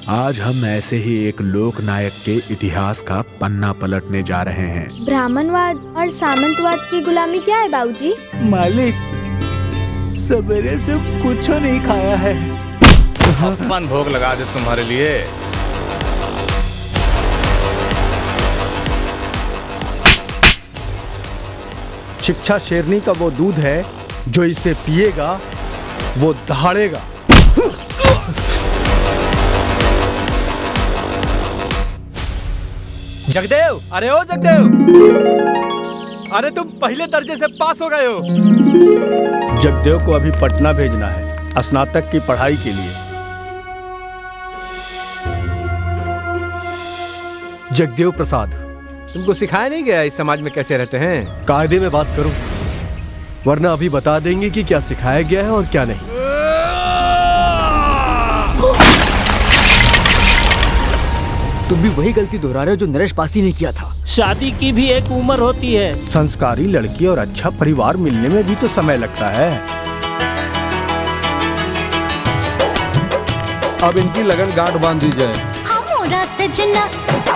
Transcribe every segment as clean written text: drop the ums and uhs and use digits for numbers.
आज हम ऐसे ही एक लोक नायक के इतिहास का पन्ना पलटने जा रहे हैं। ब्राह्मणवाद और सामंतवाद की गुलामी क्या है बाबूजी? मालिक, सवेरे से कुछ नहीं खाया है। अपन भोग लगा दे तुम्हारे लिए। शिक्षा शेरनी का वो दूध है जो इसे पिएगा वो दहाड़ेगा। जगदेव, अरे ओ जगदेव, अरे तुम पहले दर्जे से पास हो गए हो। जगदेव को अभी पटना भेजना है स्नातक की पढ़ाई के लिए। जगदेव प्रसाद, तुमको सिखाया नहीं गया इस समाज में कैसे रहते हैं? कायदे में बात करो, वरना अभी बता देंगे कि क्या सिखाया गया है और क्या नहीं। तुम भी वही गलती दोहरा रहे हो जो नरेश पासी ने किया था। शादी की भी एक उम्र होती है। संस्कारी लड़की और अच्छा परिवार मिलने में भी तो समय लगता है। अब इनकी लगन गांठ बांध दी जाए। हमारा सजना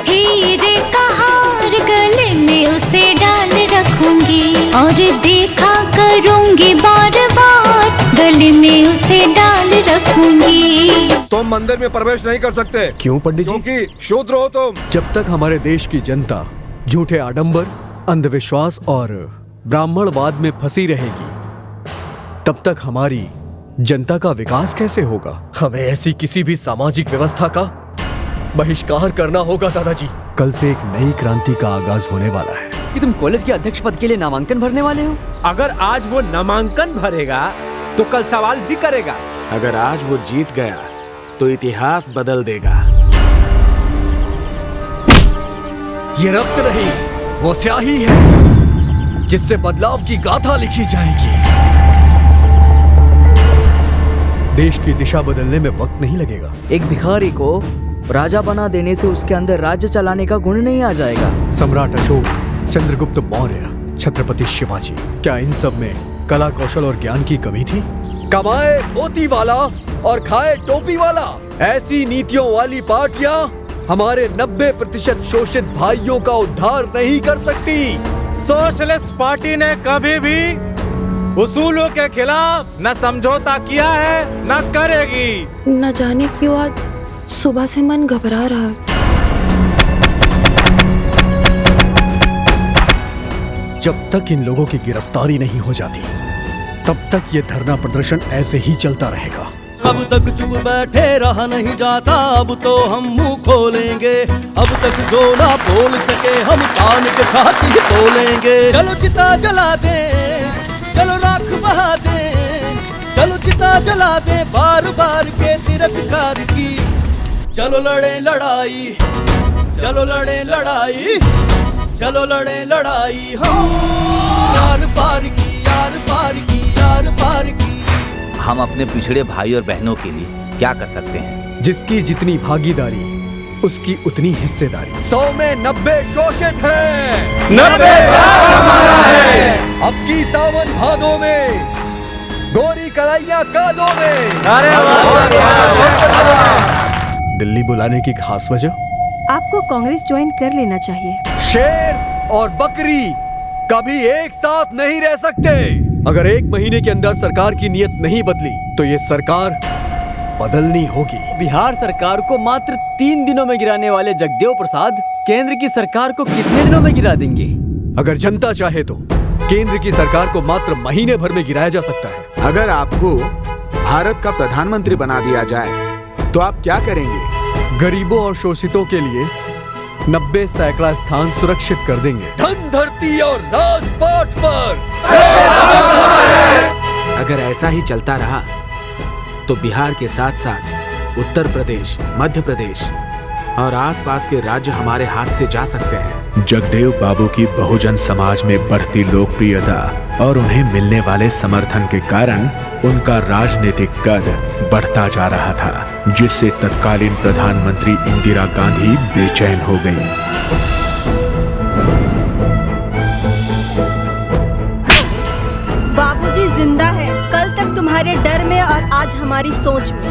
हीरे का हार गले में उसे डाल रखूंगी और देखा करूंगी बार बार गले में उसे डाल रखूंगी। तुम मंदिर में प्रवेश नहीं कर सकते। क्यों पंडित जी? क्योंकि शूद्र हो तुम। जब तक हमारे देश की जनता झूठे आडंबर, अंधविश्वास और ब्राह्मणवाद में फंसी रहेगी, तब तक हमारी जनता का विकास कैसे होगा? हमें ऐसी किसी भी सामाजिक व्यवस्था का बहिष्कार करना होगा दादाजी। कल से एक नई क्रांति का आगाज होने वाला है। कि तुम कॉलेज के अध्यक्ष पद के लिए नामांकन भरने वाले हो? अगर आज वो नामांकन भरेगा तो कल सवाल भी करेगा। अगर आज वो जीत गया तो इतिहास बदल देगा। ये रक्त नहीं, वो स्याही है जिससे बदलाव की गाथा लिखी जाएगी। देश की दिशा बदलने में वक्त नहीं लगेगा। एक भिखारी को राजा बना देने से उसके अंदर राज्य चलाने का गुण नहीं आ जाएगा। सम्राट अशोक, चंद्रगुप्त मौर्य, छत्रपति शिवाजी, क्या इन सब में कला, कौशल और ज्ञान की कमी थी? कमाए धोती वाला और खाए टोपी वाला, ऐसी नीतियों वाली पार्टियां हमारे 90% शोषित भाइयों का उद्धार नहीं कर सकती। सोशलिस्ट पार्टी ने कभी भी उसूलों के खिलाफ न समझौता किया है न करेगी। न जाने क्यों आज सुबह से मन घबरा रहा है। जब तक इन लोगों की गिरफ्तारी नहीं हो जाती तब तक ये धरना प्रदर्शन ऐसे ही चलता रहेगा। अब तक चुप बैठे रहा नहीं जाता, अब तो हम मुंह खोलेंगे। अब तक जो ना बोल सके हम कान के छाती तोलेंगे। चलो चिता जला दे, चलो राख बहा दे, चलो चिता जला दे बार बार के तिरस्कार की। चलो लड़े लड़ाई, चलो लड़े लड़ाई, चलो लड़े लड़ाई हम यार पार की, यार पार की, यार पार की। हम अपने पिछड़े भाई और बहनों के लिए क्या कर सकते हैं? जिसकी जितनी भागीदारी उसकी उतनी हिस्सेदारी। 100 में 90 शोषित है, 90 हमारा है। अब की सावन भादों में, गोरी कलाइयां कादों में। दिल्ली बुलाने की खास वजह? आपको कांग्रेस ज्वाइन कर लेना चाहिए। शेर और बकरी कभी एक साथ नहीं रह सकते। अगर 1 महीने के अंदर सरकार की नीयत नहीं बदली तो ये सरकार बदलनी होगी। बिहार सरकार को मात्र 3 दिनों में गिराने वाले जगदेव प्रसाद केंद्र की सरकार को कितने दिनों में गिरा देंगे? अगर जनता चाहे तो केंद्र की सरकार को मात्र महीने भर में गिराया जा सकता है। अगर आपको भारत का प्रधानमंत्री बना दिया जाए तो आप क्या करेंगे? गरीबों और शोषितों के लिए 90 सैकड़ा स्थान सुरक्षित कर देंगे। धन धरती और राजपाट पर। अगर ऐसा ही चलता रहा तो बिहार के साथ साथ उत्तर प्रदेश, मध्य प्रदेश और आसपास के राज्य हमारे हाथ से जा सकते हैं। जगदेव बाबू की बहुजन समाज में बढ़ती लोकप्रियता और उन्हें मिलने वाले समर्थन के कारण उनका राजनीतिक कद बढ़ता जा रहा था, जिससे तत्कालीन प्रधानमंत्री इंदिरा गांधी बेचैन हो गईं। बाबूजी जिंदा है, कल तक तुम्हारे डर में और आज हमारी सोच में।